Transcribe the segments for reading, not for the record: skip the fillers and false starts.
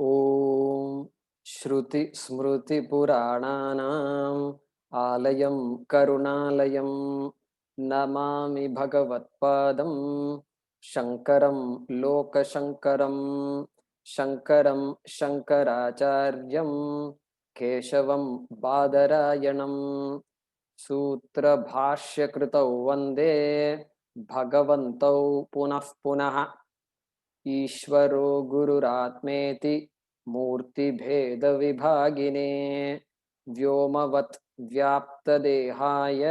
ॐ श्रुति स्मृति पुराणानाम् आलयं करुणालयं नमामि भगवत्पादं शङ्करं लोकशङ्करं शङ्करं शङ्कराचार्यं केशवं बादरायणं सूत्रभाष्यकृतौ वन्दे भगवन्तौ पुनः पुनः ईश्वरो गुरुरात्मेति मूर्तिभेदविभागिने व्योमवत् व्याप्तदेहाय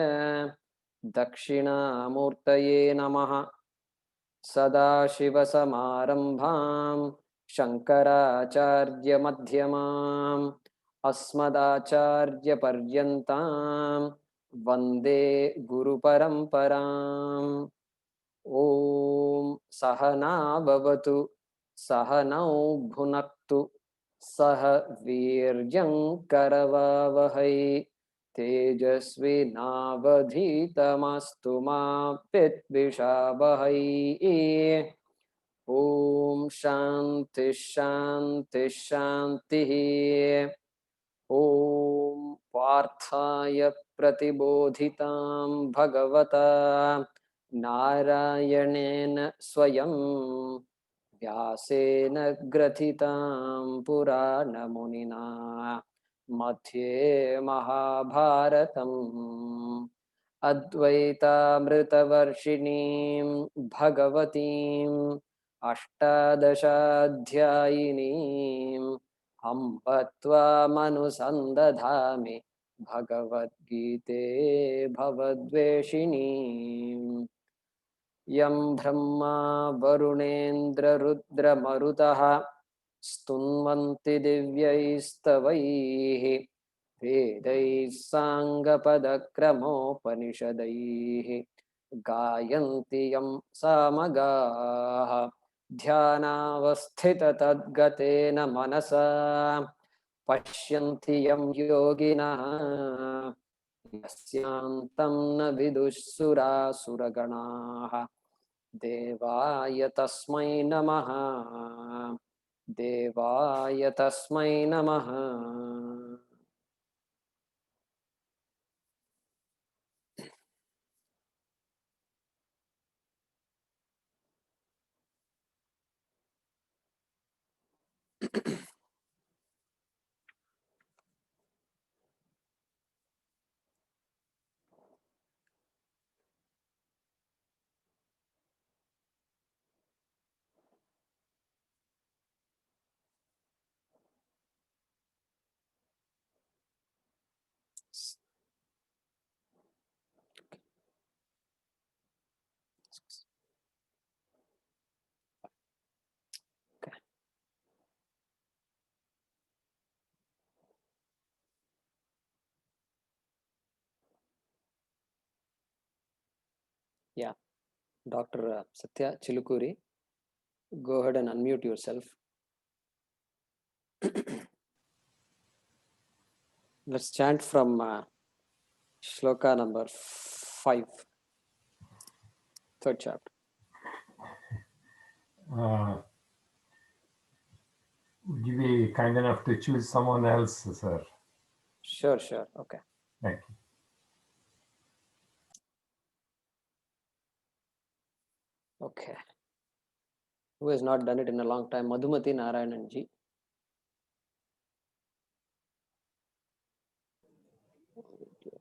दक्षिणामूर्तये नमः। सदाशिवसमारम्भां शङ्कराचार्यमध्यमाम् अस्मदाचार्यपर्यन्तां वन्दे गुरुपरम्पराम्। ॐ सहना भवतु सहनौ भुनक्तु सह वीर्यं करवावहै तेजस्विनावधीतमस्तु मा विद्विषावहै। ॐ शान्ति शान्ति शान्तिः। ॐ पार्थाय प्रतिबोधितां भगवता नारायणेन स्वयं व्यासेन ग्रथितां पुराणमुनिना मध्ये महाभारतम् अद्वैतामृतवर्षिणीं भगवतीम् अष्टादशाध्यायिनीम् अम्ब त्वामनुसन्दधामि भगवद्गीते भवद्वेषिणीम्। यं ब्रह्मा वरुणेन्द्ररुद्रमरुतः स्तुन्वन्ति दिव्यैस्तवैः वेदैः साङ्गपदक्रमोपनिषदैः गायन्ति यं सामगाः ध्यानावस्थिततद्गतेन मनसा पश्यन्ति यं योगिनः यस्यान्तं न विदुःसुरासुरगणाः देवाय तस्मै नमः देवाय तस्मै नमः। Yeah, Dr. Satya Chilukuri, go ahead and unmute yourself. Let's chant from Shloka number 5, third chapter. Would you be kind enough to choose someone else, sir? Sure, sure. Okay. Thank you. Okay. Who has not done it in a long time? Madhumati Narayanan ji.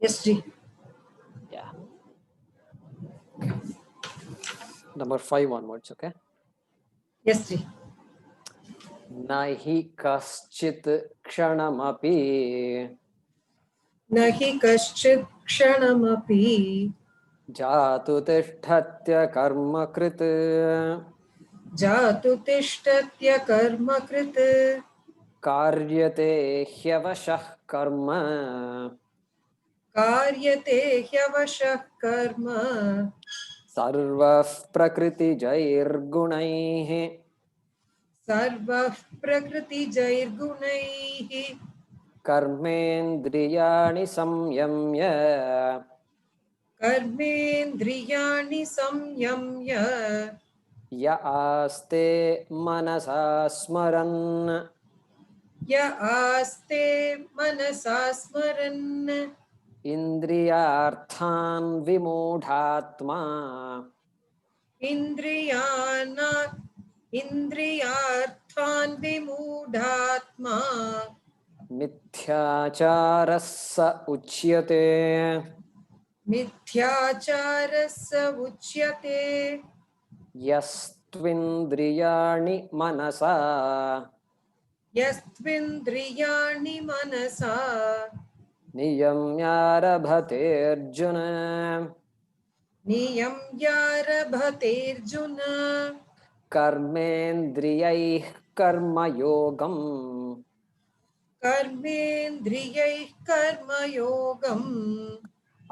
Yes, ji. Yeah. Okay. Number 5 onwards, okay? Yes, ji. Nahi kaschit kshanamapi Nahi kaschid kshanamapi jatu tishtatya karma krit jatu tishtatya karma krit karyate hyavashah karma karyate hyavashah karma sarvah prakriti jair gunaihi sarvah prakriti jairgunaihi कर्मेन्द्रियाणि संयम्य कर्मेन्द्रियाणि संयम्य य आस्ते मनसा स्मरन् ya aste manasa smaran Indriyarthan vimudhatma indriyana indriyarthan vimudhatma Mithyacharasa uchyate मिथ्याचारस्य उच्यते Yastvindriyani manasa यस्त्विन्द्रियाणि मनसा Niyamyarabhate Arjuna नियम्यारभतेऽर्जुन Karmendriyai कर्मयोगम् कर्मेन्द्रियैः कर्मयोगम्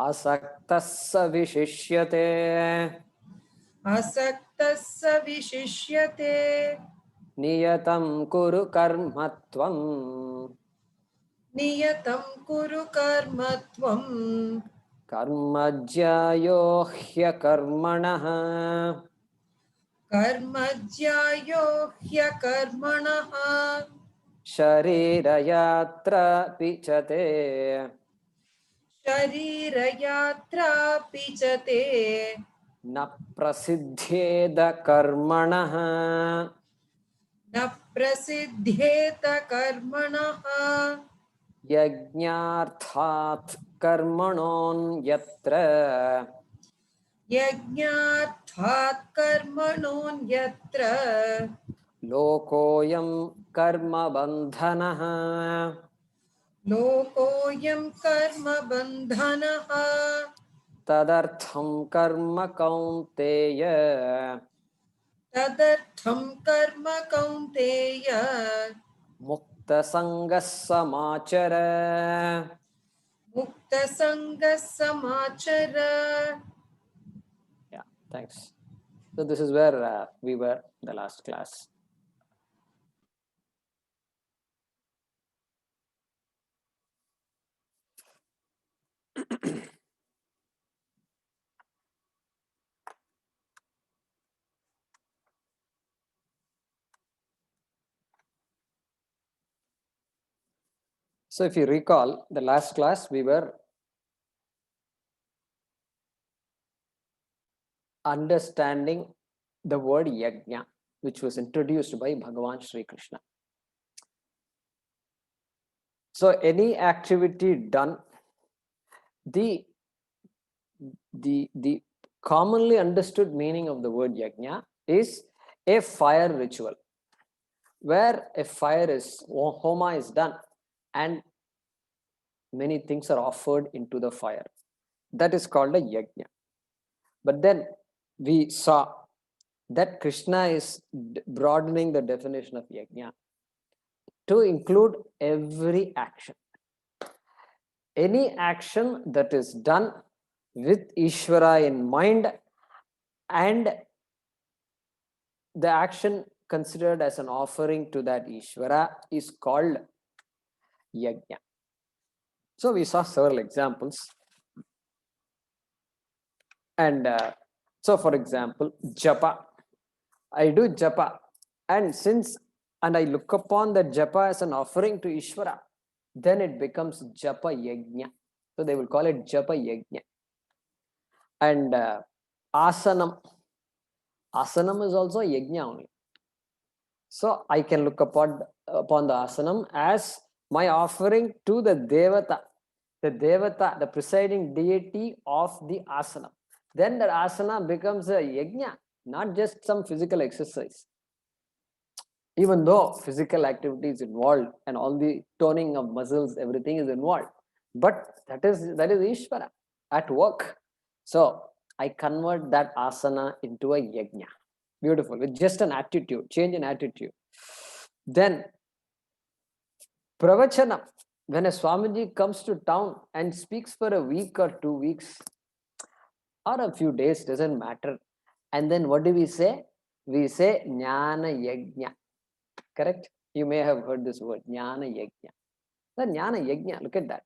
असक्तः स विशिष्यते असक्तः स विशिष्यते नियतं कुरु कर्म त्वं नियतं कुरु कर्म त्वम् कर्मज्यायो ह्यकर्मणः कर्मज्यायो ह्यकर्मणः शरीरयात्रापि च ते शरीरयात्रापि च ते न प्रसिद्ध्येद कर्मणः न प्रसिद्ध्येत कर्मणः यज्ञार्थात् कर्मणोऽन्यत्र यज्ञार्थात् कर्मणोऽन्यत्र लोकोऽयं कर्मबन्धनः लोकोऽयं कर्मबन्धनः तदर्थं कर्म कौन्तेय तदर्थं कर्म कौन्तेय मुक्तसङ्गः समाचर मुक्तसङ्गः समाचर. Yeah, thanks. So this is where we were the last class. So if you recall, the last class we were understanding the word yajna, which was introduced by Bhagavan Sri Krishna. So any activity done, the commonly understood meaning of the word yajna is a fire ritual, where a fire is, homa is done, and many things are offered into the fire. That is called a yajna. But then we saw that Krishna is broadening the definition of yajna to include every action. Any action that is done with Ishvara in mind, and the action considered as an offering to that Ishvara is called yajna. So we saw several examples. And so for example, japa. I do japa, and I look upon that japa as an offering to Ishvara, then it becomes japa yajna. So they will call it japa yajna. And asanam. Asanam is also yajna only. So I can look upon the asanam as my offering to the devata, the presiding deity of the asana. Then that asana becomes a yajna, not just some physical exercise. Even though physical activity is involved and all the toning of muscles, everything is involved, but that is Ishvara at work. So I convert that asana into a yajna. Beautiful, with just an attitude, change in attitude. Then pravachana, when a Swamiji comes to town and speaks for a week or 2 weeks or a few days, doesn't matter. And then what do we say? We say jnana yajna. Correct? You may have heard this word, jnana yajna. The jnana yajna, look at that.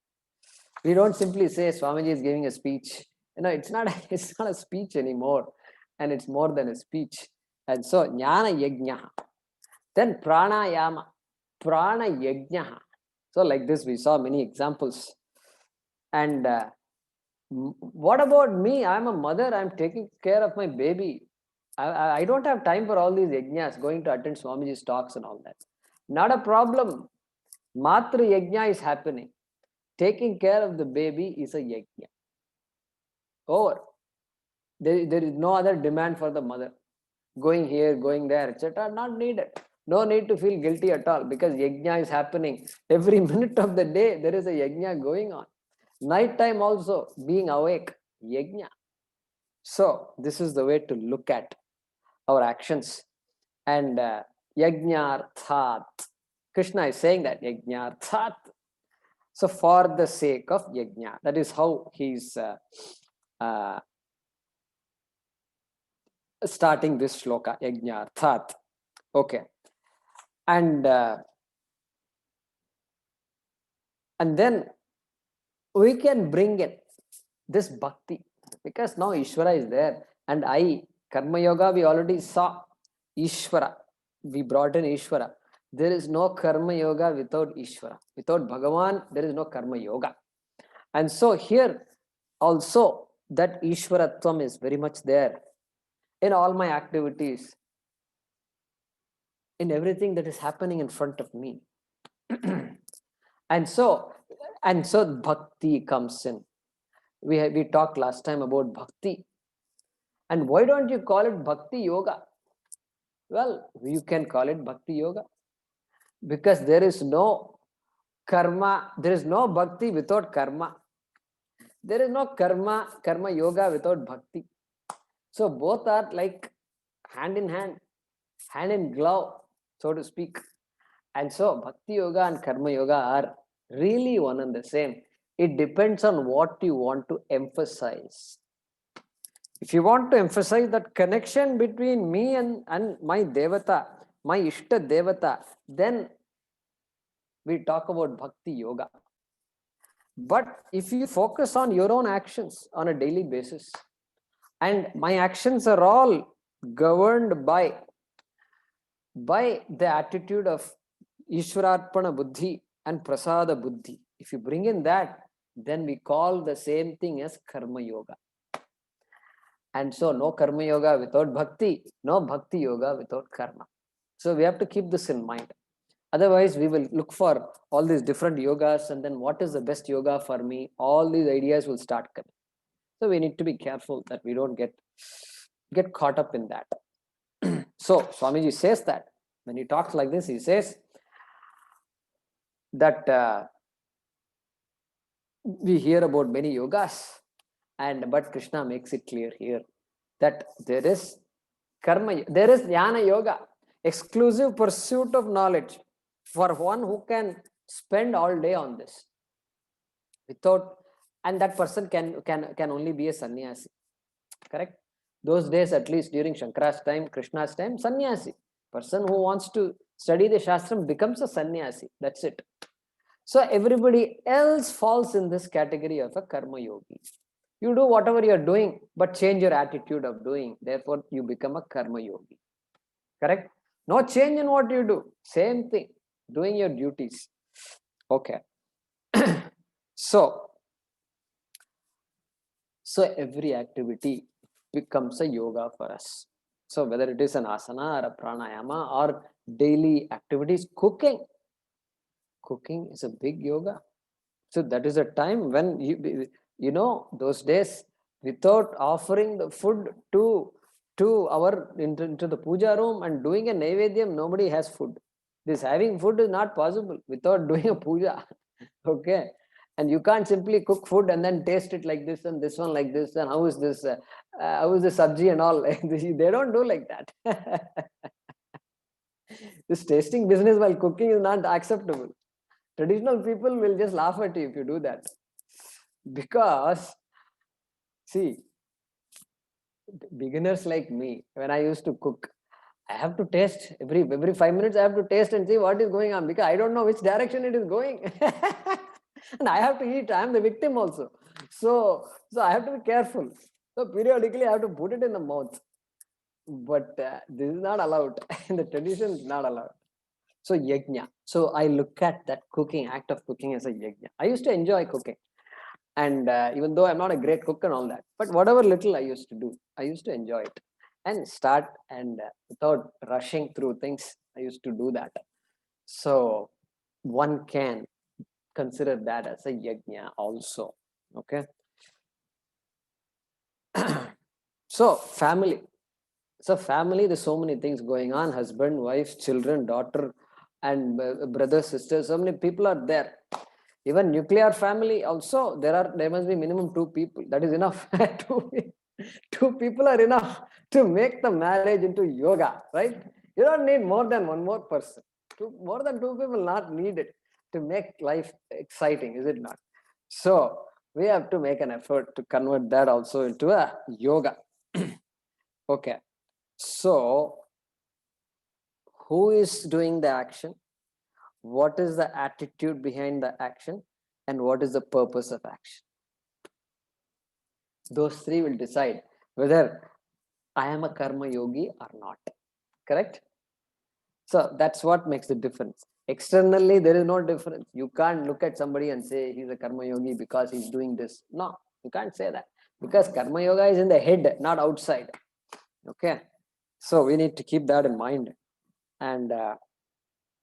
We don't simply say Swamiji is giving a speech. It's not a speech anymore, and it's more than a speech. And so jnana yajna. Then pranayama. prana yajna. So like this, we saw many examples. And what about me? I'm a mother. I'm taking care of my baby. I don't have time for all these yajnas, going to attend Swamiji's talks and all that. Not a problem. Matra yajna is happening. Taking care of the baby is a yajna. Over. There is no other demand for the mother. Going here, going there, etc. Not needed. No need to feel guilty at all, because yajna is happening. Every minute of the day, there is a yajna going on. Night time also, being awake, yajna. So this is the way to look at our actions. And yajnarthat. Krishna is saying that yajnarthat. So for the sake of yajna, that is how he's starting this shloka, yajnarthat. Okay. And then we can bring in this bhakti, because now Ishvara is there. And Karma Yoga, we already saw Ishvara. We brought in Ishvara. There is no Karma Yoga without Ishvara. Without Bhagavan, there is no Karma Yoga. And so here also that Ishvaratvam is very much there in all my activities, in everything that is happening in front of me. and so bhakti comes in. We talked last time about bhakti. And why don't you call it bhakti yoga? Well, you can call it bhakti yoga, because there is no karma, there is no bhakti without karma. There is no karma yoga without bhakti. So both are like hand in glove, so to speak. And so bhakti yoga and karma yoga are really one and the same. It depends on what you want to emphasize. If you want to emphasize that connection between me and my devata, my ishta devata, then we talk about bhakti yoga. But if you focus on your own actions on a daily basis, and my actions are all governed by the attitude of Ishwararpana Buddhi and Prasada Buddhi, if you bring in that, then we call the same thing as Karma Yoga. And so no Karma Yoga without Bhakti, no Bhakti Yoga without Karma. So we have to keep this in mind. Otherwise, we will look for all these different yogas, and then what is the best yoga for me? All these ideas will start coming. So we need to be careful that we don't get caught up in that. So Swamiji says that when he talks like this, he says that we hear about many yogas, but Krishna makes it clear here that there is karma, there is jnana yoga, exclusive pursuit of knowledge for one who can spend all day on this without, and that person can only be a sannyasi. Correct? Those days, at least during Shankara's time, Krishna's time, sannyasi. Person who wants to study the Shastram becomes a sannyasi. That's it. So everybody else falls in this category of a karma yogi. You do whatever you're doing, but change your attitude of doing. Therefore, you become a karma yogi. Correct? No change in what you do. Same thing. Doing your duties. Okay. So every activity becomes a yoga for us. So whether it is an asana or a pranayama or daily activities, cooking is a big yoga. So that is a time when you know those days, without offering the food to our into the puja room and doing a naivedyam, nobody has food. This having food is not possible without doing a puja. Okay. And you can't simply cook food and then taste it like this and this one like this, and how is this sabji and all. They don't do like that. This tasting business while cooking is not acceptable. Traditional people will just laugh at you if you do that. Because, see, beginners like me, when I used to cook, I have to taste every 5 minutes. I have to taste and see what is going on, because I don't know which direction it is going. And I have to eat. I am the victim also. So I have to be careful. So periodically I have to put it in the mouth. But this is not allowed. In the tradition, it's not allowed. So yajna. So I look at that cooking, act of cooking as a yajna. I used to enjoy cooking. And even though I'm not a great cook and all that, but whatever little I used to do, I used to enjoy it and start, and without rushing through things, I used to do that. So one can consider that as a yajna also. Okay. So family. So family, there's so many things going on: husband, wife, children, daughter, and brothers, sisters. So many people are there. Even nuclear family also, there must be minimum 2 people. That is enough. Two people are enough to make the marriage into yoga, right? You don't need more than one more person. More than 2 people not needed to make life exciting, is it not? So we have to make an effort to convert that also into a yoga. Okay. So who is doing the action? What is the attitude behind the action? And what is the purpose of action? Those three will decide whether I am a karma yogi or not. Correct? So that's what makes the difference. Externally, there is no difference. You can't look at somebody and say he's a karma yogi because he's doing this. No, you can't say that, because karma yoga is in the head, not outside. Okay. So we need to keep that in mind. And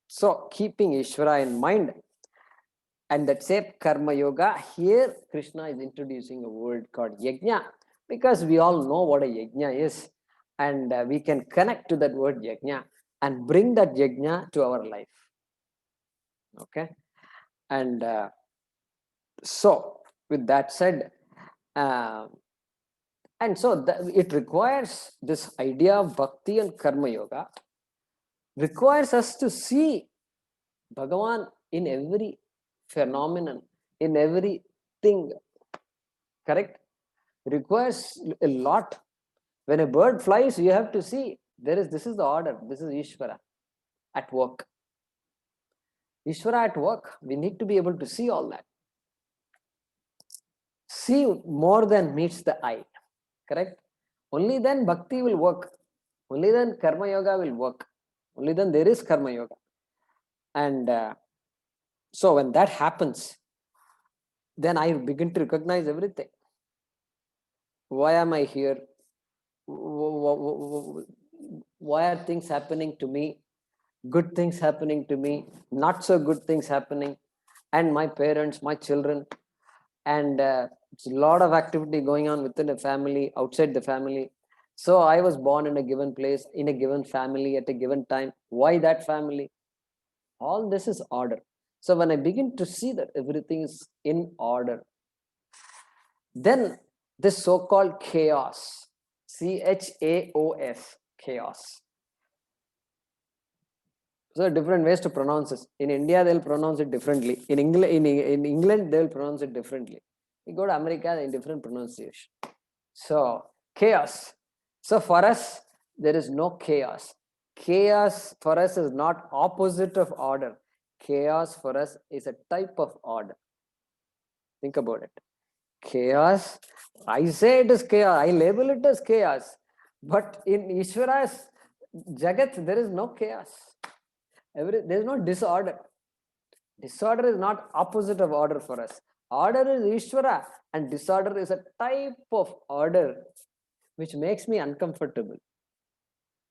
so keeping Ishvara in mind, and that same karma yoga, here Krishna is introducing a word called yajna, because we all know what a yajna is, and we can connect to that word yajna and bring that yajna to our life. Okay. And so with that said, and so it requires this idea of bhakti and karma yoga, requires us to see Bhagavan in every phenomenon, in everything. Correct? Requires a lot. When a bird flies, you have to see this is the order. This is Ishvara at work. Ishvara at work. We need to be able to see all that. See more than meets the eye. Correct? Only then bhakti will work. Only then karma yoga will work. Only then there is karma yoga. And so when that happens, then I begin to recognize everything. Why am I here? Why are things happening to me? Good things happening to me, not so good things happening, and my parents, my children, and it's a lot of activity going on within a family, outside the family. So I was born in a given place, in a given family, at a given time. Why that family? All this is order. So when I begin to see that everything is in order, then this so-called chaos, chaos, chaos. So different ways to pronounce this. In India, they'll pronounce it differently. In England, they'll pronounce it differently. You go to America, in different pronunciation. So chaos. So for us, there is no chaos. Chaos for us is not opposite of order. Chaos for us is a type of order. Think about it. Chaos, I say it is chaos, I label it as chaos. But in Ishvara's Jagat, there is no chaos. There is no disorder. Disorder is not opposite of order for us. Order is Ishvara, and disorder is a type of order which makes me uncomfortable,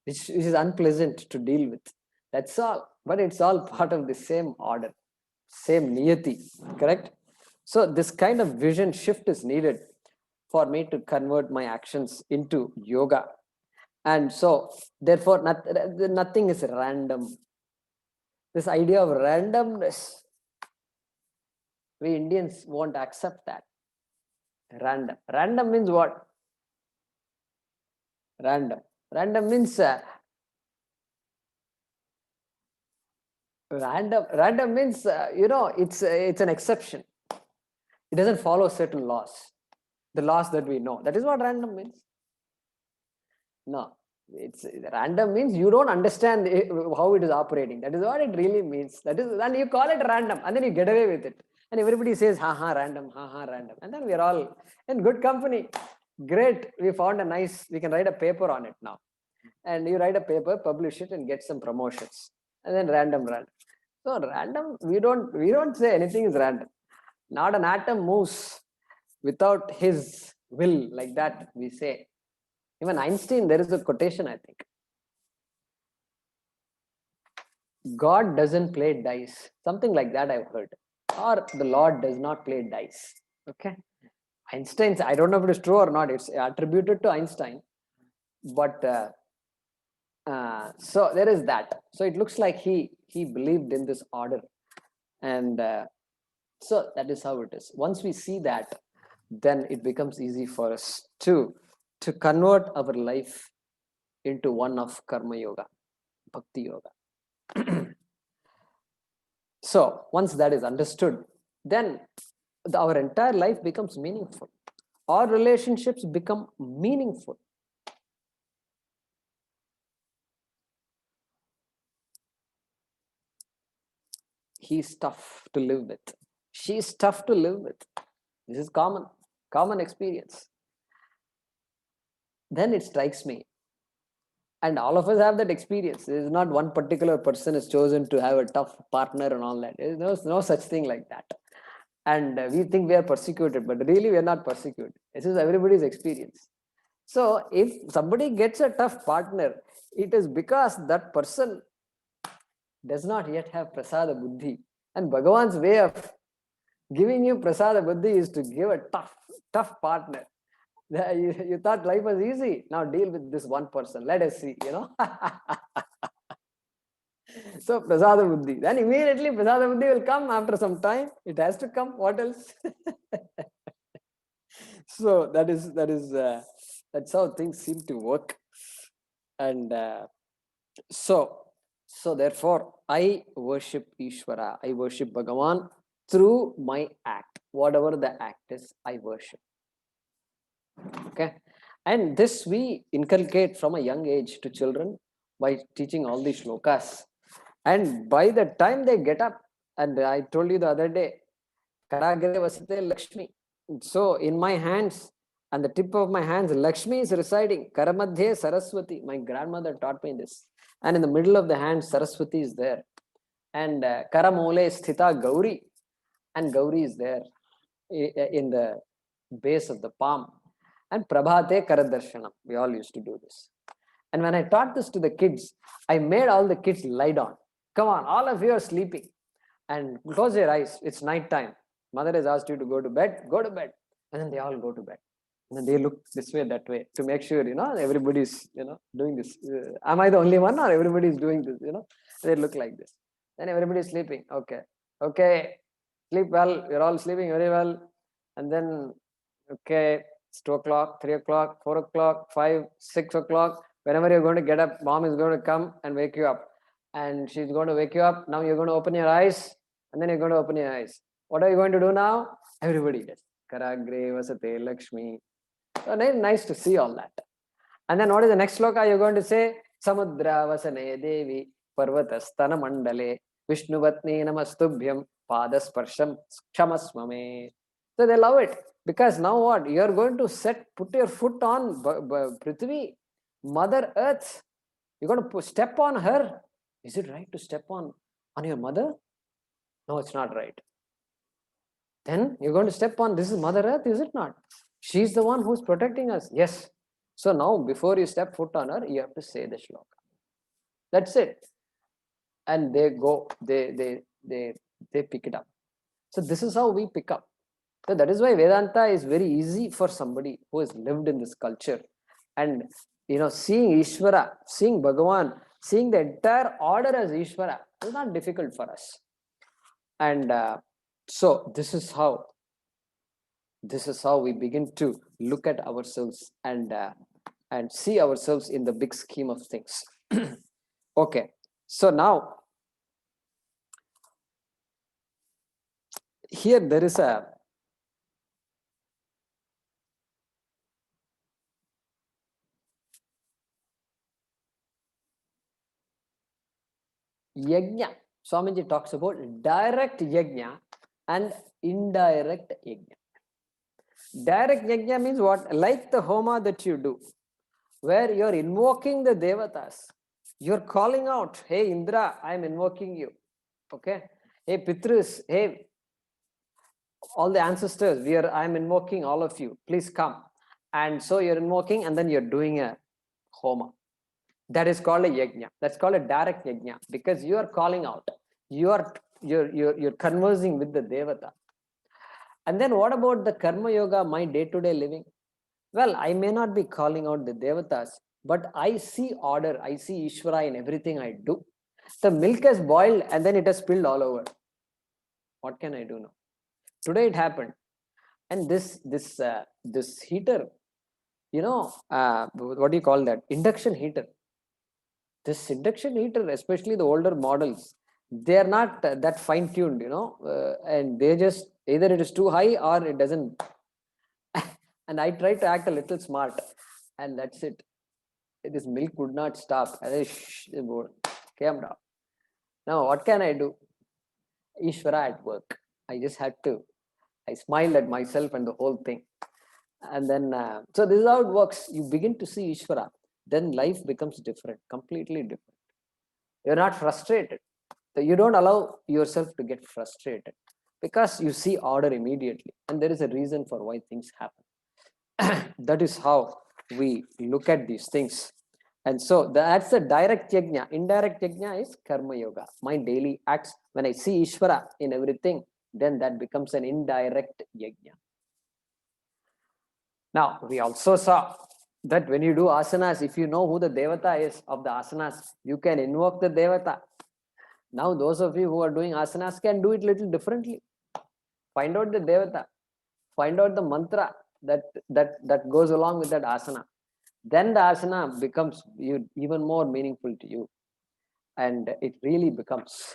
which is unpleasant to deal with. That's all. But it's all part of the same order, same niyati, correct? So this kind of vision shift is needed for me to convert my actions into yoga. And so therefore nothing is random. This idea of randomness, we Indians won't accept that. Random means what? Random means random means it's an exception. It doesn't follow certain laws, the laws that we know. That is what random means. No, it's random means you don't understand how it is operating. That is what it really means. That is, and you call it random, and then you get away with it, and everybody says random, random, and then we are all in good company. Great, we found a nice, we can write a paper on it now. And you write a paper, publish it, and get some promotions. and then random. So random, we don't say anything is random. Not an atom moves without his will, like that we say. Even Einstein, there is a quotation, I think. God doesn't play dice. Something like that I've heard. Or the Lord does not play dice. Okay. Einstein's, I don't know if it is true or not. It's attributed to Einstein. But so there is that. So it looks like he believed in this order. And so that is how it is. Once we see that, then it becomes easy for us to convert our life into one of karma yoga, bhakti yoga. So once that is understood, then our entire life becomes meaningful. Our relationships become meaningful. He's tough to live with. She's tough to live with. This is common experience. Then it strikes me, and all of us have that experience. There is not one particular person is chosen to have a tough partner and all that. There is no such thing like that. And we think we are persecuted, but really we are not persecuted. This is everybody's experience. So if somebody gets a tough partner, it is because that person does not yet have prasada buddhi. And Bhagavan's way of giving you prasada buddhi is to give a tough partner. You thought life was easy. Now deal with this one person. Let us see, So prasada buddhi. Then immediately prasada buddhi will come after some time. It has to come. What else? So that's how things seem to work. And so therefore I worship Ishvara. I worship Bhagavan through my act. Whatever the act is, I worship. Okay. And this we inculcate from a young age to children by teaching all these shlokas. And by the time they get up, and I told you the other day, Karagre Vasite Lakshmi. So in my hands, and the tip of my hands, Lakshmi is residing. Karamadhye Saraswati. My grandmother taught me this. And in the middle of the hand, Saraswati is there. And Karamole Sthita Gauri. And Gauri is there in the base of the palm. And Prabhate Karadarshanam. We all used to do this. And when I taught this to the kids, I made all the kids lie down. Come on, all of you are sleeping. And close your eyes. It's night time. Mother has asked you to go to bed. Go to bed. And then they all go to bed. And then they look this way, that way, to make sure, everybody's, doing this. Am I the only one, or everybody's doing this, They look like this. Then everybody's sleeping. Okay. Sleep well. You're all sleeping very well. And then, okay, it's 2 o'clock, 3 o'clock, 4 o'clock, 5, 6 o'clock. Whenever you're going to get up, mom is going to come and wake you up. And she's going to wake you up. Now you're going to open your eyes. And then you're going to open your eyes. What are you going to do now? Everybody does. Karagre Vasate Lakshmi. So nice to see all that. And then what is the next sloka you're going to say? Samudra Vasane Devi Parvatastana Mandale Vishnuvatni Namastubhyam Padasparsham Kshamasmame. So they love it. Because now what? You're going to put your foot on Prithvi, Mother Earth. You're going to step on her. Is it right to step on your mother? No, it's not right. Then you're going to step on, this is Mother Earth, is it not? She's the one who's protecting us. Yes. So now, before you step foot on her, you have to say the shloka. That's it. And they go, they pick it up. So this is how we pick up. So that is why Vedanta is very easy for somebody who has lived in this culture. And, seeing Ishvara, seeing Bhagavan, seeing the entire order as Ishvara is not difficult for us. And so this is how we begin to look at ourselves and see ourselves in the big scheme of things. Okay, so now here there is a yajna. Swamiji talks about direct yajna and indirect yajna. Direct yajna means what? Like the homa that you do, where you're invoking the devatas. You're calling out, hey Indra, I'm invoking you. Okay. Hey Pitrus, hey, all the ancestors, I'm invoking all of you. Please come. And so you're invoking, and then you're doing a homa. That is called a yajna. That's called a direct yajna, because you are calling out. You're conversing with the devata. And then what about the karma yoga, my day-to-day living? Well, I may not be calling out the devatas, but I see order. I see Ishvara in everything I do. The milk has boiled and then it has spilled all over. What can I do now? Today it happened, and this heater, what do you call that? Induction heater. This induction heater, especially the older models, they are not that fine-tuned, and they just either it is too high or it doesn't. And I try to act a little smart, and that's it. This milk would not stop. Came down. Now what can I do? Ishvara at work. I just had to. I smiled at myself and the whole thing. And then, so this is how it works. You begin to see Ishvara, then life becomes different, completely different. You're not frustrated. You don't allow yourself to get frustrated because you see order immediately. And there is a reason for why things happen. That is how we look at these things. And so that's the direct yajna. Indirect yajna is karma yoga. My daily acts, when I see Ishvara in everything, then that becomes an indirect yajna. Now, we also saw that when you do asanas, if you know who the devata is of the asanas, you can invoke the devata. Now, those of you who are doing asanas can do it a little differently. Find out the devata. Find out the mantra that goes along with that asana. Then the asana becomes even more meaningful to you. And it really becomes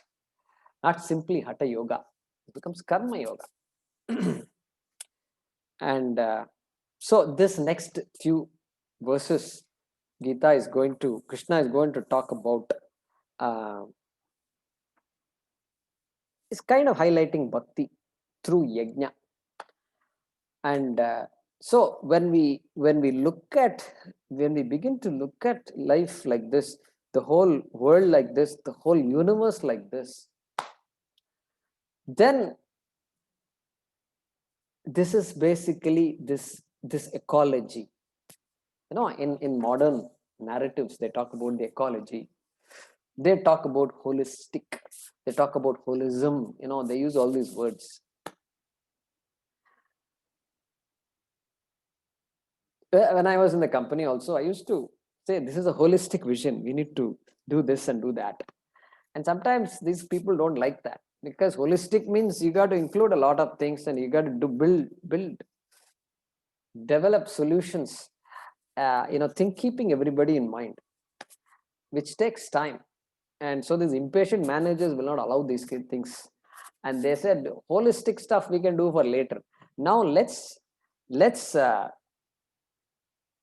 not simply hatha yoga. It becomes karma yoga. And so this next few verses, Krishna is going to talk about, is kind of highlighting bhakti through yajna. And so when we begin to look at life like this, the whole world like this, the whole universe like this, then this is basically this ecology. In modern narratives, they talk about the ecology. They talk about holistic. They talk about holism. They use all these words. When I was in the company also, I used to say, this is a holistic vision. We need to do this and do that. And sometimes these people don't like that, because holistic means you got to include a lot of things, and you got to build, develop solutions, keeping everybody in mind, which takes time. And so these impatient managers will not allow these things. And they said, holistic stuff we can do for later. Now let's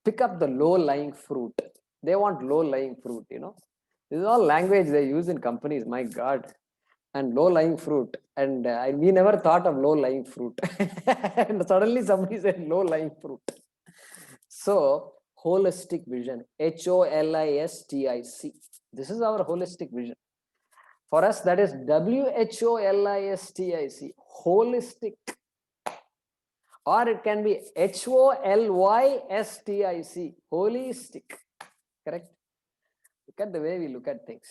pick up the low-lying fruit. They want low-lying fruit, This is all language they use in companies, my God. And low-lying fruit. And we never thought of low-lying fruit. And suddenly somebody said low-lying fruit. So, holistic vision, HOLISTIC. This is our holistic vision. For us, that is WHOLISTIC, holistic. Or it can be HOLYSTIC, holistic. Correct? Look at the way we look at things.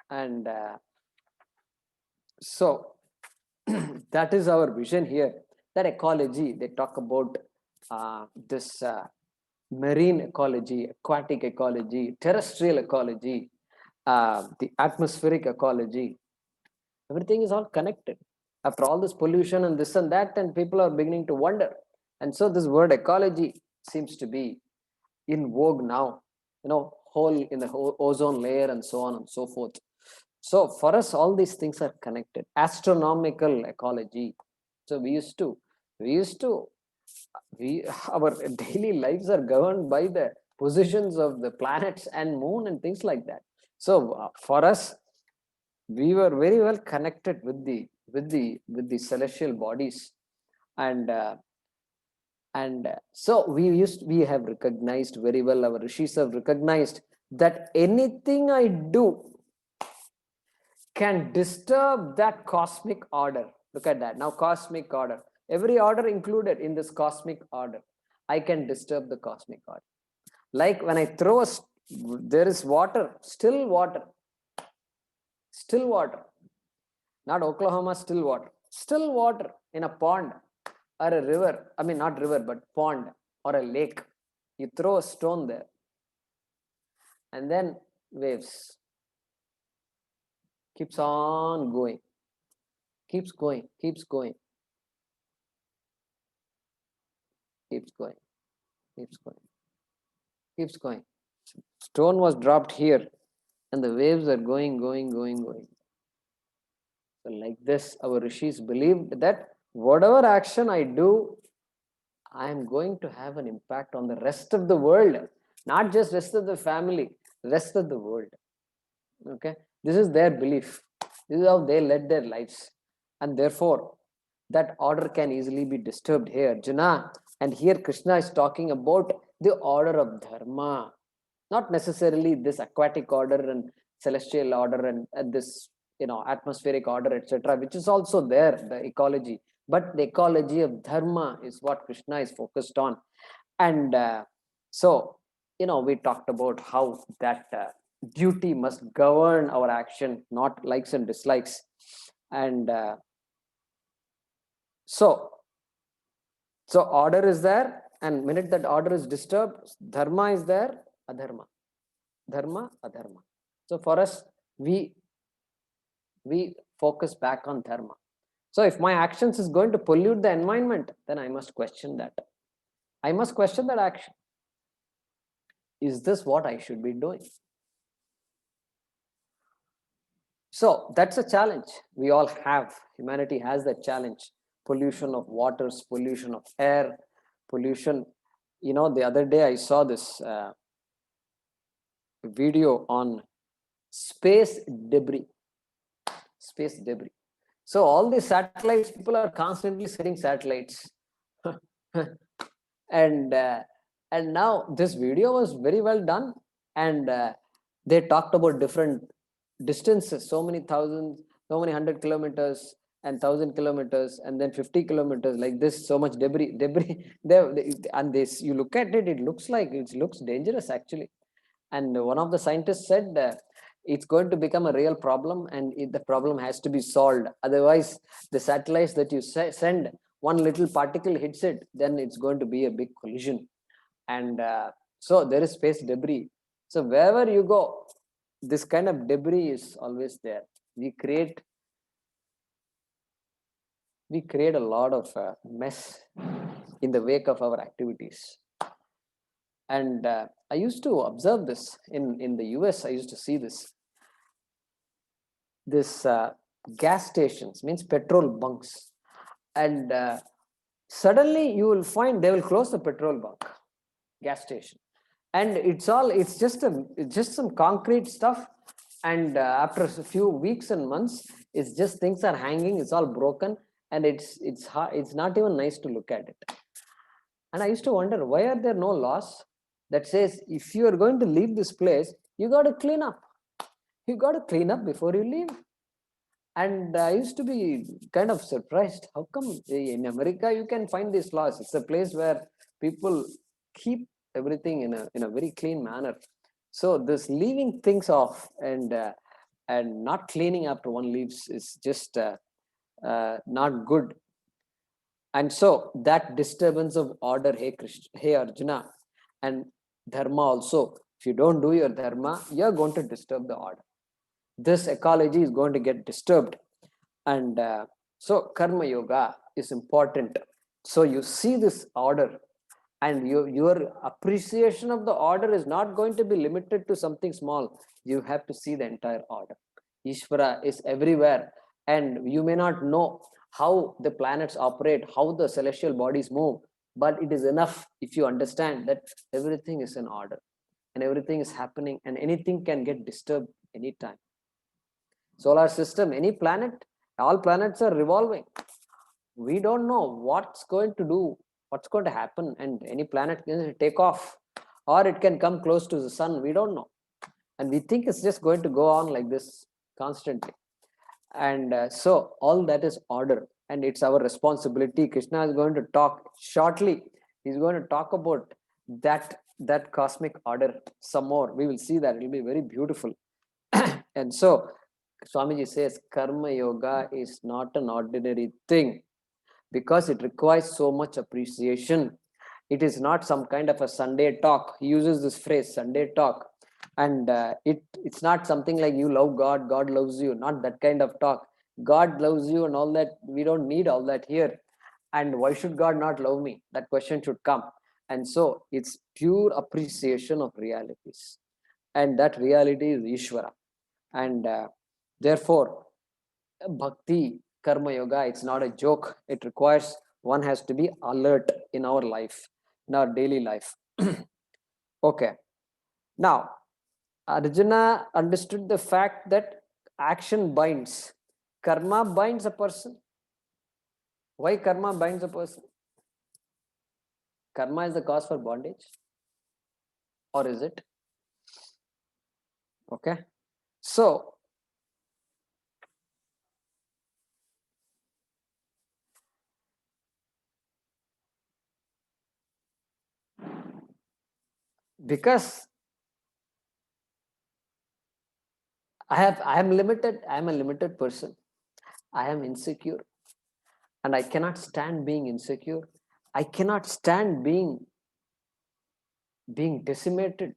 And so that is our vision here. That ecology, they talk about this marine ecology, aquatic ecology, terrestrial ecology, the atmospheric ecology. Everything is all connected. After all this pollution and this and that, and people are beginning to wonder. And so this word ecology seems to be in vogue now, hole in the ozone layer and so on and so forth. So for us, all these things are connected. Astronomical ecology. So our daily lives are governed by the positions of the planets and moon and things like that. So for us, we were very well connected with the celestial bodies, and And so we have recognized very well, our rishis have recognized that anything I do can disturb that cosmic order. Look at that. Now, cosmic order. Every order included in this cosmic order. I can disturb the cosmic order. Like when I throw there is water, still water. Still water. Not Oklahoma, still water in a pond or a river. I mean, not river, but pond or a lake. You throw a stone there. And then waves. Keeps on going. Keeps going. Keeps going. Keeps going. Keeps going. Keeps going. Stone was dropped here and the waves are going. So like this, our rishis believed that whatever action I do, I am going to have an impact on the rest of the world, not just rest of the family, rest of the world. Okay, this is their belief. This is how they led their lives, and therefore that order can easily be disturbed here, Arjuna. And here Krishna is talking about the order of dharma, not necessarily this aquatic order and celestial order and this atmospheric order, etc., which is also there, the ecology. But the ecology of dharma is what Krishna is focused on. And so we talked about how that duty must govern our action, not likes and dislikes. And so order is there, and minute that order is disturbed, dharma is there, adharma. Dharma, adharma. So for us, we focus back on dharma. So if my actions is going to pollute the environment, then I must question that. I must question that action. Is this what I should be doing? So that's a challenge we all have. Humanity has that challenge. Pollution of waters, pollution of air, pollution. The other day I saw this video on space debris. Space debris. So all these satellites, people are constantly sending satellites. And now this video was very well done, and they talked about different distances, so many thousands, so many 100 kilometers and 1,000 kilometers, and then 50 kilometers, like this, so much debris and this, you look at it, it looks dangerous actually. And one of the scientists said it's going to become a real problem, and the problem has to be solved. Otherwise, the satellites that you send, one little particle hits it, then it's going to be a big collision. And so there is space debris. So wherever you go, this kind of debris is always there. We create a lot of mess in the wake of our activities. And I used to observe this in the US. I used to see this gas stations, means petrol bunks, and suddenly you will find they will close the petrol bunk, gas station, and it's just some concrete stuff. And after a few weeks and months, it's just things are hanging, it's all broken, and it's not even nice to look at it. And I used to wonder, why are there no laws that says if you are going to leave this place, you got to clean up. You got to clean up before you leave. And I used to be kind of surprised. How come in America you can find these laws? It's a place where people keep everything in a very clean manner. So this leaving things off and not cleaning after one leaves is just not good. And so that disturbance of order, hey Arjuna, and dharma also. If you don't do your dharma, you're going to disturb the order. This ecology is going to get disturbed. And so karma yoga is important. So you see this order, and your appreciation of the order is not going to be limited to something small. You have to see the entire order. Ishvara is everywhere, and you may not know how the planets operate, how the celestial bodies move, but it is enough if you understand that everything is in order and everything is happening, and anything can get disturbed anytime. Solar system, any planet, all planets are revolving. We don't know what's going to do what's going to happen, and any planet can take off, or it can come close to the sun. We don't know, and we think it's just going to go on like this constantly. And so all that is order, and it's our responsibility. Krishna is going to talk shortly. He's going to talk about that cosmic order some more. We will see that. It will be very beautiful. And so Swamiji says karma yoga is not an ordinary thing, because it requires so much appreciation. It is not some kind of a Sunday talk. He uses this phrase, Sunday talk. And it's not something like you love God, God loves you, not that kind of talk. God loves you and all that. We don't need all that here. And why should God not love me? That question should come. And so it's pure appreciation of realities. And that reality is Ishvara. And therefore, bhakti, karma yoga, it's not a joke. It requires, one has to be alert in our life, in our daily life. Okay. Now, Arjuna understood the fact that action binds. Karma binds a person. Why karma binds a person? Karma is the cause for bondage? Or is it? Okay. So, because I am limited, I am a limited person. I am insecure, and I cannot stand being insecure. I cannot stand being decimated.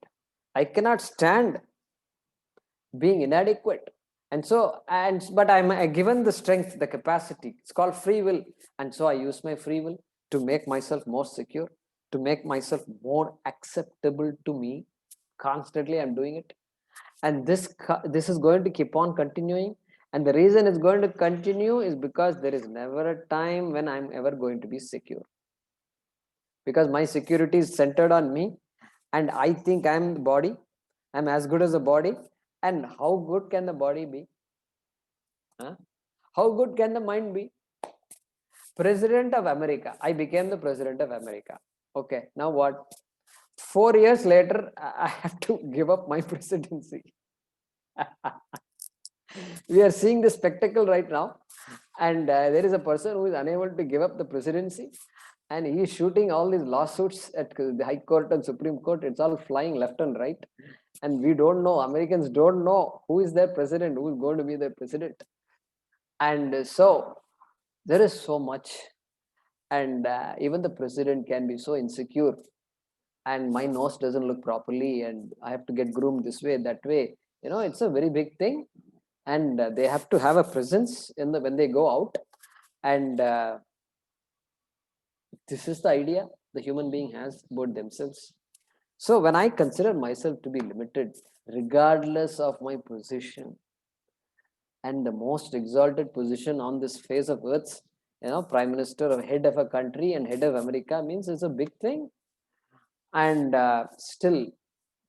I cannot stand being inadequate. And so, but I'm given the strength, the capacity. It's called free will. And so I use my free will to make myself more secure, to make myself more acceptable to me. Constantly I'm doing it. And this is going to keep on continuing. And the reason it's going to continue is because there is never a time when I'm ever going to be secure. Because my security is centered on me, and I think I'm the body. I'm as good as the body. And how good can the body be? Huh? How good can the mind be? President of America. I became the president of America. Okay, now what? 4 years later, I have to give up my presidency. We are seeing the spectacle right now, and there is a person who is unable to give up the presidency, and he is shooting all these lawsuits at the High Court and Supreme Court. It's all flying left and right, and we don't know, Americans don't know who is their president, who is going to be their president. And so there is so much, and even the president can be so insecure, and my nose doesn't look properly, and I have to get groomed this way, that way. It's a very big thing, and they have to have a presence when they go out. And this is the idea the human being has about themselves. So when I consider myself to be limited, regardless of my position, and the most exalted position on this face of earth, prime minister or head of a country and head of America, means it's a big thing. And still,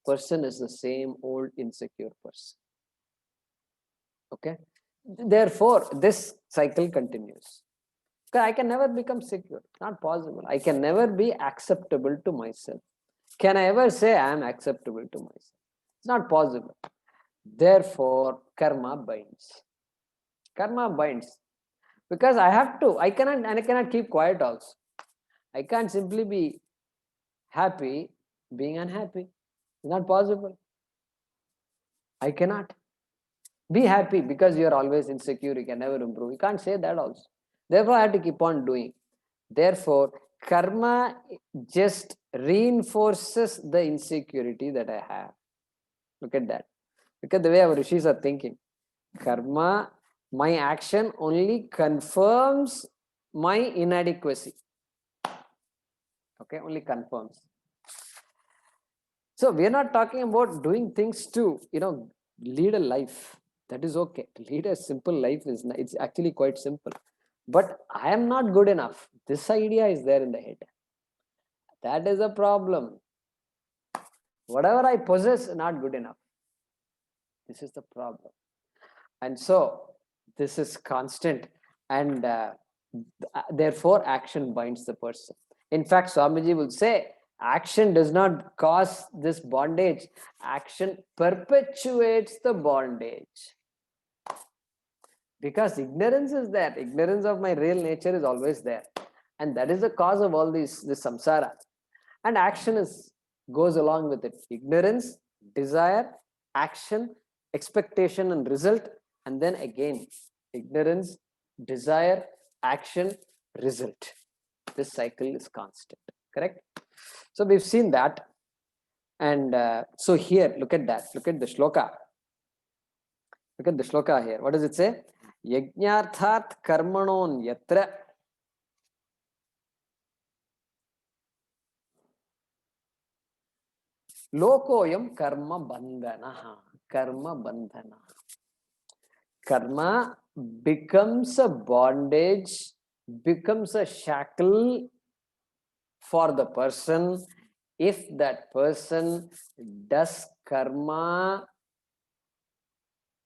person is the same old insecure person. Okay. Therefore, this cycle continues. Because I can never become secure. Not possible. I can never be acceptable to myself. Can I ever say I am acceptable to myself? It's not possible. Therefore, karma binds. Karma binds. Because I cannot keep quiet also. I can't simply be happy being unhappy. It's not possible. I cannot. Be happy because you are always insecure, you can never improve. You can't say that also. Therefore, I have to keep on doing. Therefore, karma just reinforces the insecurity that I have. Look at that. Look at the way our rishis are thinking. Karma, my action only confirms my inadequacy. Okay, only confirms. So we are not talking about doing things to, lead a life. That is okay. To lead a simple life it's actually quite simple. But I am not good enough. This idea is there in the head. That is a problem. Whatever I possess, not good enough. This is the problem. And so this is constant, and therefore action binds the person. In fact, Swamiji will say, action does not cause this bondage. Action perpetuates the bondage. Because ignorance is there. Ignorance of my real nature is always there. And that is the cause of all this samsara. And action goes along with it. Ignorance, desire, action, expectation and result. And then again, ignorance, desire, action, result. This cycle is constant. Correct? So we've seen that. And so here, look at that. Look at the shloka. Look at the shloka here. What does it say? Yajnarthat karmanon yatra lokoyam karma bandhana. Karma bandhana. Karma becomes a bondage, becomes a shackle for the person if that person does karma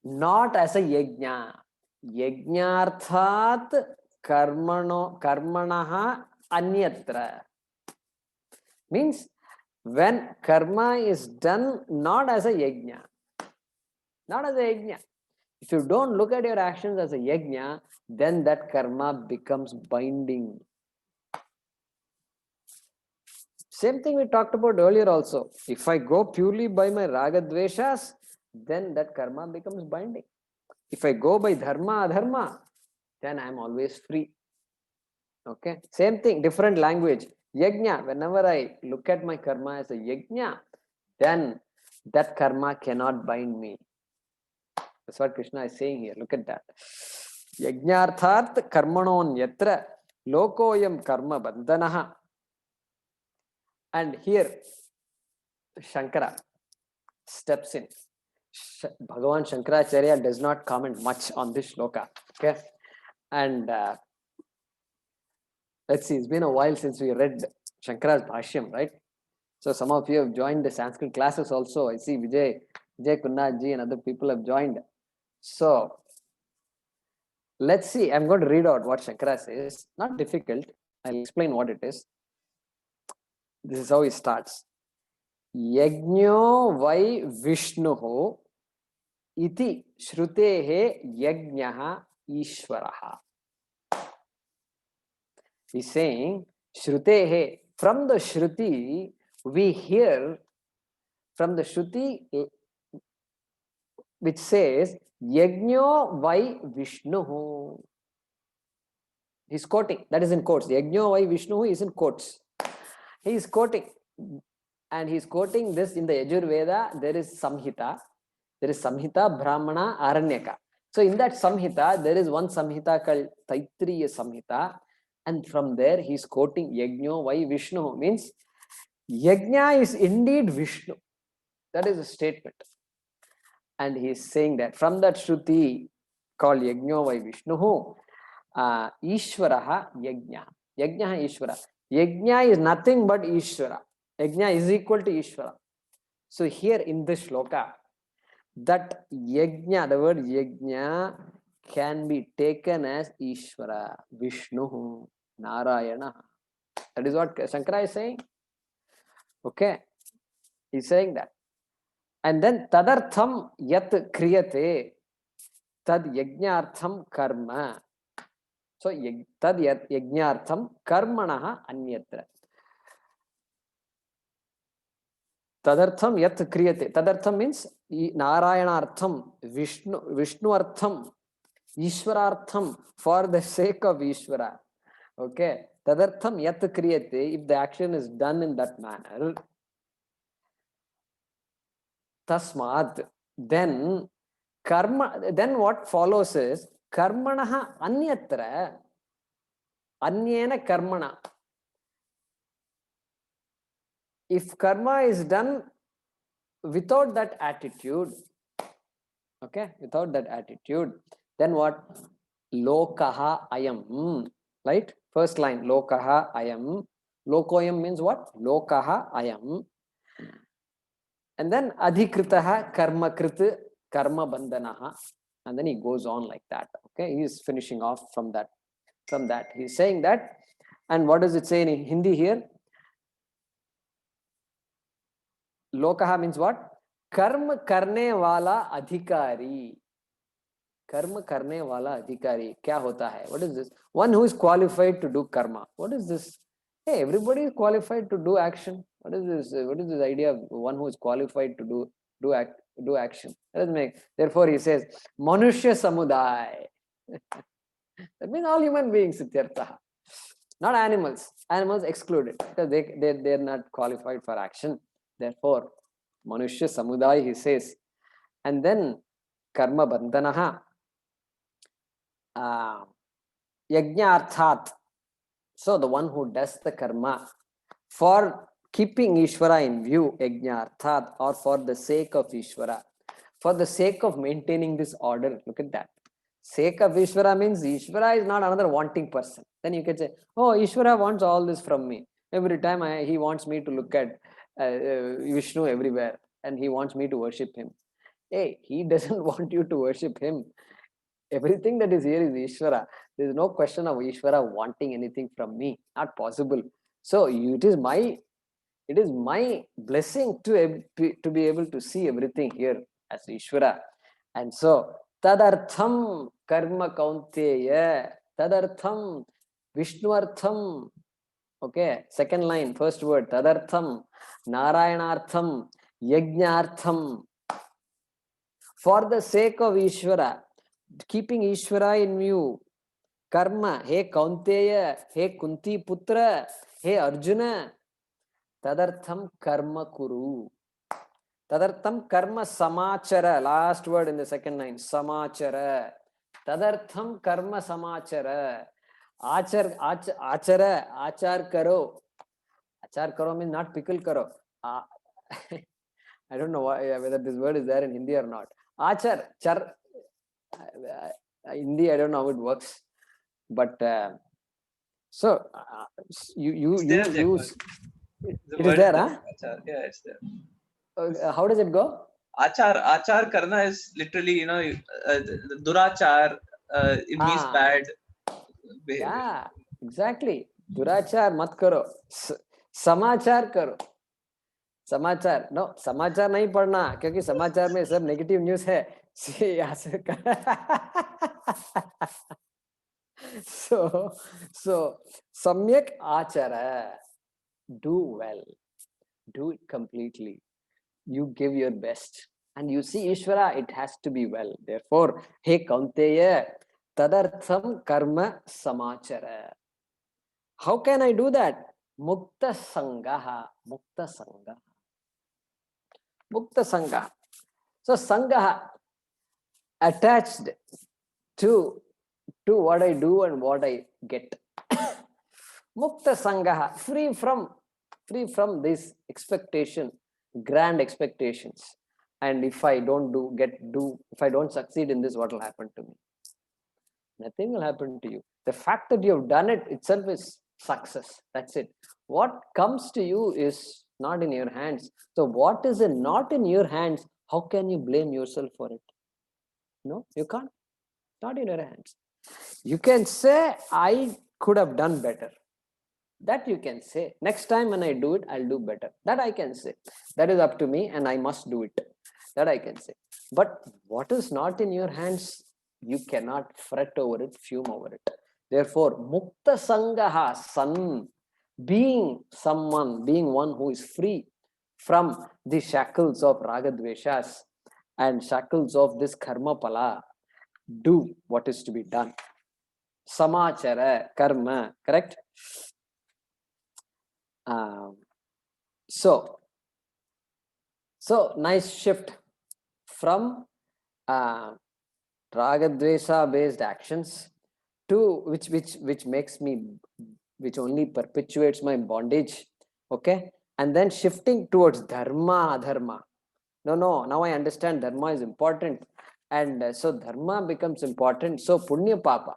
not as a yajna. Yajnarthat karmanaha anyatra. Means when karma is done not as a yajna. Not as a yajna. If you don't look at your actions as a yajna, then that karma becomes binding. Same thing we talked about earlier also. If I go purely by my raga dveshas, then that karma becomes binding. If I go by dharma, adharma, then I am always free. Okay, same thing, different language. Yajna, whenever I look at my karma as a yajna, then that karma cannot bind me. That's what Krishna is saying here. Look at that. Yajnarthat karmanon yatra lokoyam karma bandhanaha. And here, Shankara steps in. Bhagavan Shankaracharya does not comment much on this shloka. Okay, and let's see, it's been a while since we read Shankara's Bhashyam, right? So some of you have joined the Sanskrit classes also. I see Vijay Kunnadji and other people have joined. So let's see. I'm going to read out what Shankara says. Not difficult. I'll explain what it is. This is how he starts. Yajnyo vai Vishnuho iti shrutehe yajnaha ishvaraha. He's saying, shrutehe, from the shruti, we hear from the shruti which says, Yajnyo vai Vishnuhu. He's quoting, that is in quotes. Yajnyo vai Vishnuhu is in quotes. He is quoting, and he's quoting this in the Yajurveda. There is Samhita, Brahmana, Aranyaka. So in that Samhita, there is one Samhita called Taitriya Samhita, and from there he's quoting Yajnyo vai Vishnu, means Yajna is indeed Vishnu. That is a statement. And he's saying that from that Shruti called Yajnyo vai Vishnu, Ishvaraha Yajna. Yajna Ishvara. Yajna is nothing but Ishvara. Yajna is equal to Ishvara. So here in this shloka, that Yajna, the word Yajna can be taken as Ishvara, Vishnu, Narayana. That is what Shankara is saying. Okay. He's saying that. And then tadartham yat kriyate tad yajnartham karma. So tad yajnartham karmanaha anyatra. Tadartham yat kriyate. Tadartham means Narayanartham, Vishnuartham, Ishwarartham, for the sake of Ishvara. Okay. Tadartham yat kriyate, if the action is done in that manner, tasmad, then karma, then what follows is karmanaha anyatra, anyena karmana. If karma is done without that attitude, okay, without that attitude, then what? Lokaha ayam, right? First line, lokaha ayam. Lokoyam means what? Lokaha ayam. And then adhikritaha karma krit karma bandhanaha. And then he goes on like that. Okay, he is finishing off from that. He's saying that And what does it say in Hindi here? Lokaha means what? Karma karne wala adhikari. Karma karne wala adhikari. Kya hota hai? What is this? One who is qualified to do karma. What is this? Hey, everybody is qualified to do action. What is this? What is this idea of one who is qualified to do action? That doesn't make. Therefore, he says, Manushya Samudaya. That means all human beings, Siddhartha. Not animals. Animals excluded because they're not qualified for action. Therefore, Manushya Samudaya, he says. And then Karma Bandhanaha. Yajna. So the one who does the karma for keeping Ishvara in view, yajna arthat, or for the sake of Ishvara, for the sake of maintaining this order. Look at that. Sake of Ishvara means Ishvara is not another wanting person. Then you can say, oh, Ishvara wants all this from me. Every time he wants me to look at Vishnu everywhere and he wants me to worship him. Hey, he doesn't want you to worship him. Everything that is here is Ishvara. There is no question of Ishvara wanting anything from me. Not possible. So it is my blessing to be able to see everything here as Ishvara. And so tadartham karma kaunteya, tadartham Vishnuartham. Okay, second line, first word, tadartham Narayanartham Yajnartham. For the sake of Ishvara, keeping Ishvara in view, karma, he Kaunteya, he Kunti Putra, he Arjuna, tadartham karma kuru. Tadartham karma samachara, last word in the second line, samachara. Tadartham karma samachara. Achar karo. Achar karo means not pickle karo. I don't know whether this word is there in Hindi or not. Achar, char. Hindi, I don't know how it works. But so you It's there, use The it is word there, huh? Achar. Yeah, it's there. How does it go? Achar karna is literally, durachar. It means bad behavior. Yeah, exactly. Durachar mat karo. Samachar karo. समाचार no समाचार नहीं पढ़ना क्योंकि समाचार में सब negative news है so सम्यक आचर, do well, do it completely, you give your best and you see Ishvara, it has to be well. Therefore, hey Kaunteya, tadartham karma samachara. How can I do that? Mukta sangaha, mukta sangaha. Mukta Sangha. So Sangha attached to what I do and what I get. Mukta Sangha, free from this expectation, grand expectations. And if I don't if I don't succeed in this, what will happen to me? Nothing will happen to you. The fact that you have done it itself is success. That's it. What comes to you is not in your hands. So what is not in your hands, how can you blame yourself for it? No, you can't. Not in your hands. You can say, I could have done better. That you can say. Next time when I do it, I'll do better. That I can say. That is up to me and I must do it. That I can say. But what is not in your hands, you cannot fret over it, fume over it. Therefore, Mukta Sangaha, San, being one who is free from the shackles of Ragadveshas and shackles of this Karma Pala, do what is to be done. Samachara, karma, correct? So nice shift from Ragadvesha based actions to which makes me, which only perpetuates my bondage. Okay, and then shifting towards dharma, adharma. No, now I understand dharma is important, and so dharma becomes important. So punya papa.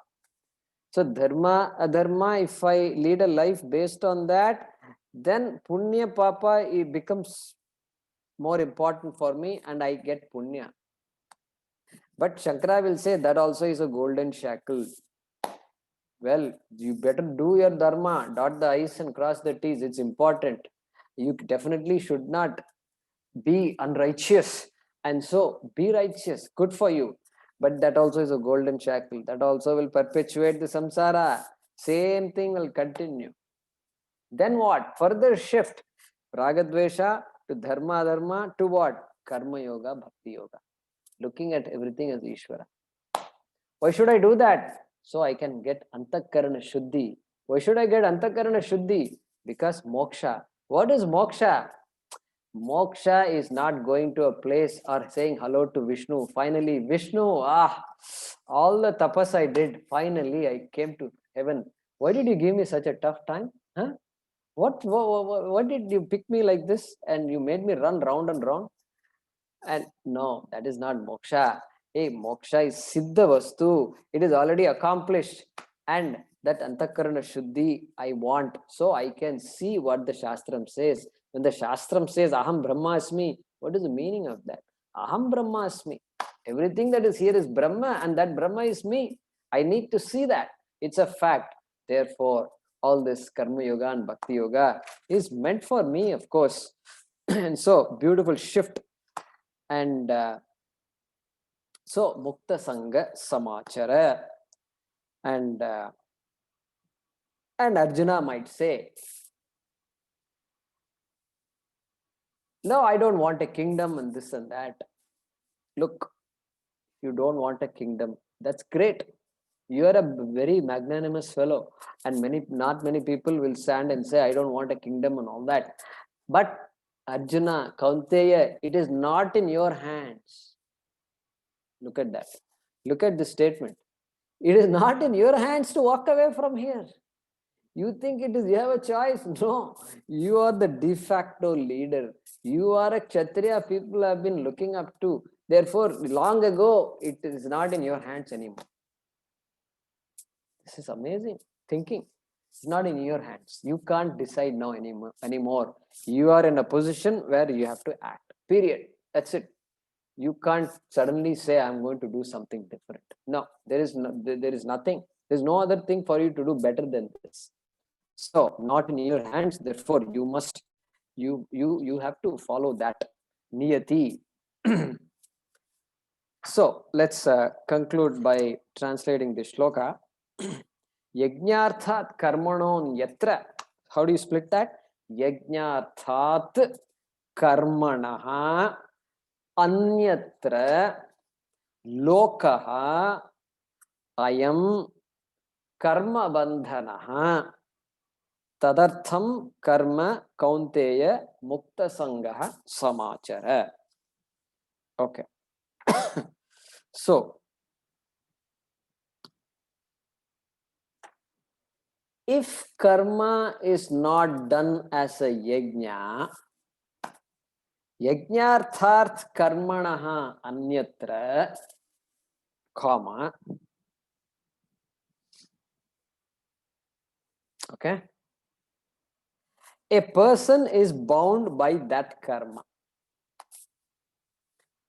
So dharma, adharma, if I lead a life based on that, then punya papa, it becomes more important for me and I get punya. But Shankara will say that also is a golden shackle. Well, you better do your dharma, dot the i's and cross the t's. It's important. You definitely should not be unrighteous, and so be righteous. Good for you. But that also is a golden shackle. That also will perpetuate the samsara. Same thing will continue. Then what? Further shift. Ragadvesha to dharma, dharma to what? Karma yoga, bhakti yoga. Looking at everything as Ishvara. Why should I do that? So I can get antakarana shuddhi. Why should I get antakarana shuddhi? Because moksha. What is moksha? Moksha is not going to a place or saying hello to Vishnu. Finally, Vishnu, all the tapas I did, finally I came to heaven. Why did you give me such a tough time? Huh? What did you pick me like this and you made me run round and round? And no, that is not moksha. Hey, moksha is siddha vastu. It is already accomplished. And that antakarana shuddhi I want. So I can see what the Shastram says. When the Shastram says Aham Brahmasmi, what is the meaning of that? Aham Brahmasmi. Everything that is here is Brahma, and that Brahma is me. I need to see that. It's a fact. Therefore, all this Karma Yoga and Bhakti Yoga is meant for me, of course. And so, beautiful shift. And so, Mukta Sangha Samachara. And Arjuna might say, no, I don't want a kingdom and this and that. Look, you don't want a kingdom. That's great. You are a very magnanimous fellow. And not many people will stand and say, I don't want a kingdom and all that. But Arjuna, Kaunteya, it is not in your hands. Look at that. Look at this statement. It is not in your hands to walk away from here. You think it is, you have a choice? No, you are the de facto leader. You are a Kshatriya people have been looking up to. Therefore, long ago, it is not in your hands anymore. This is amazing thinking. It's not in your hands. You can't decide now anymore. You are in a position where you have to act. Period. That's it. You can't suddenly say, I'm going to do something different. No, there is nothing. There's no other thing for you to do better than this. So, not in your hands. Therefore, you must, you have to follow that niyati. So, let's conclude by translating the shloka. Yajnarthat karmanon yatra. How do you split that? Yajnarthat karmanaha anyatra lokaha ayam karma bandhanaha tadartham karma kaunteya mukta sangaha samachara. Okay. So, if karma is not done as a yajna, yajnartharth karmanaha anyatra, comma, okay, a person is bound by that karma.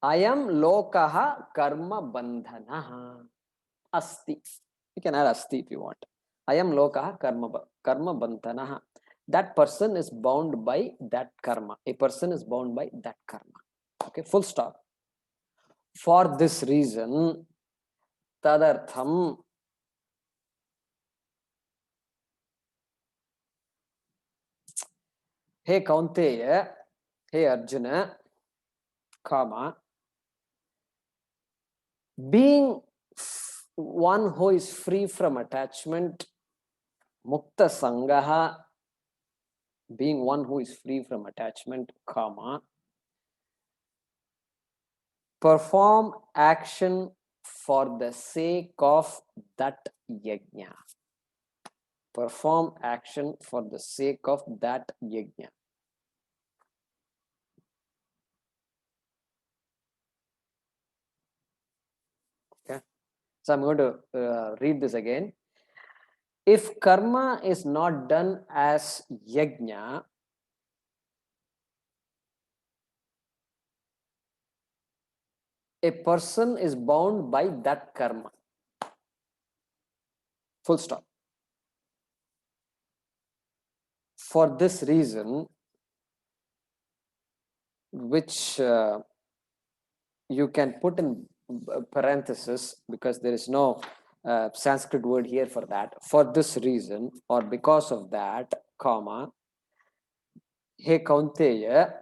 Ayam lokaha karma bandhanaha asti. You can add asti if you want. Ayam lokaha karma bandhanaha. That person is bound by that karma. A person is bound by that karma. Okay, full stop. For this reason, tadartham, hey Kaunteya, hey Arjuna, comma, being one who is free from attachment, mukta sangaha, being one who is free from attachment, comma, perform action for the sake of that yajna. Perform action for the sake of that yajna. Okay. So I'm going to read this again. If karma is not done as yajna, a person is bound by that karma. Full stop. for this reason, which you can put in parenthesis because there is no Sanskrit word here for that. For this reason or because of that, comma, He Kaunteya,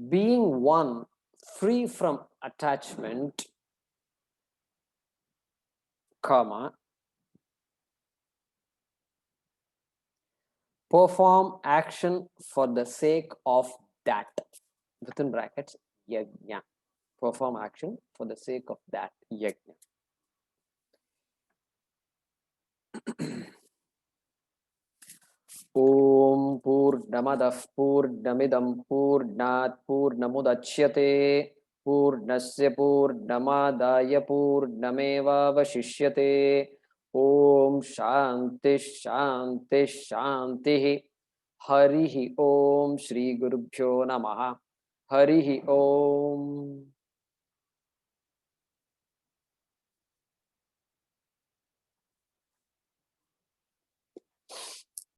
being one free from attachment, comma, perform action for the sake of that, within brackets, yajna. Perform action for the sake of that yajna. Om Purnamadah Purnamidam Purnat Purnamudachyate Purnasya Purnamadaya Purnameva Vashishyate. Om Shanti Shanti Shanti. Harihi Om Shri Gurubhyo Namaha. Harihi Om.